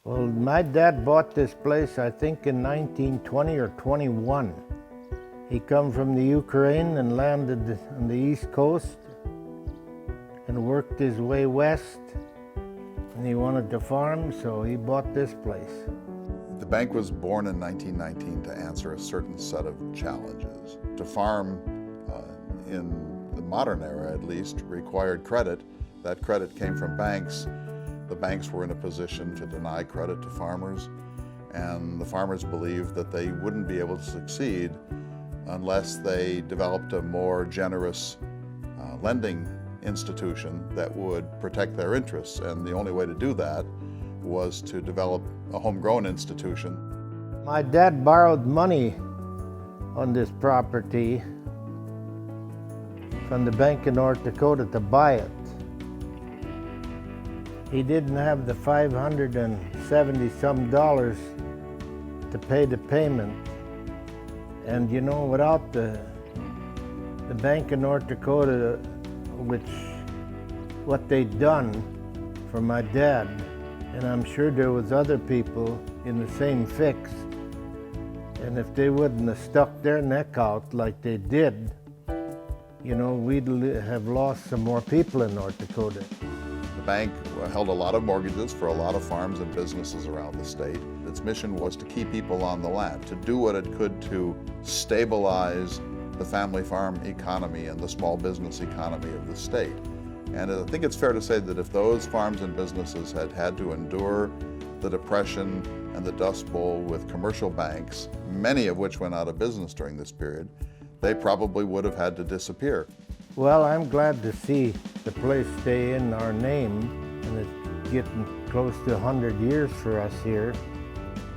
Well, my dad bought this place, I think, in 1920 or 21. He come from the Ukraine and landed on the East Coast and worked his way west. And he wanted to farm, so he bought this place. The bank was born in 1919 to answer a certain set of challenges. To farm, in the modern era at least, required credit. That credit came from banks. The banks were in a position to deny credit to farmers, and the farmers believed that they wouldn't be able to succeed unless they developed a more generous lending institution that would protect their interests. And the only way to do that was to develop a homegrown institution. My dad borrowed money on this property from the Bank of North Dakota to buy it. He didn't have the $570-some to pay the payment. And you know, without the Bank of North Dakota, what they'd done for my dad, and I'm sure there was other people in the same fix, and if they wouldn't have stuck their neck out like they did, you know, we'd have lost some more people in North Dakota. The bank held a lot of mortgages for a lot of farms and businesses around the state. Its mission was to keep people on the land, to do what it could to stabilize the family farm economy and the small business economy of the state. And I think it's fair to say that if those farms and businesses had had to endure the Depression and the Dust Bowl with commercial banks, many of which went out of business during this period, they probably would have had to disappear. Well, I'm glad to see the place stay in our name, and it's getting close to 100 years for us here.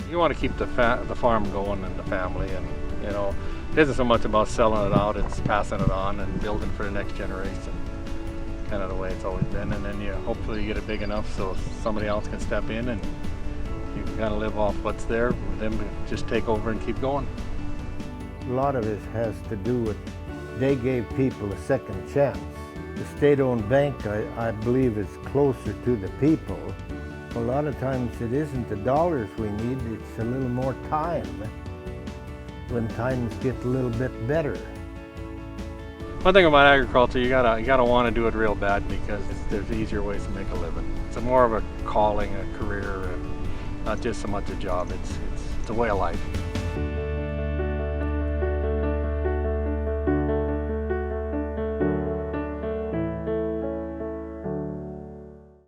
You want to keep the farm going and the family, and you know, it isn't so much about selling it out, it's passing it on and building for the next generation. Kind of the way it's always been, and then you hopefully get it big enough so somebody else can step in and you can kind of live off what's there, and then just take over and keep going. A lot of it has to do with they gave people a second chance. The state-owned bank, I believe, is closer to the people. A lot of times it isn't the dollars we need, it's a little more time when times get a little bit better. One thing about agriculture, you gotta want to do it real bad, because there's easier ways to make a living. It's more of a calling, a career, and not just so much a job. It's a way of life.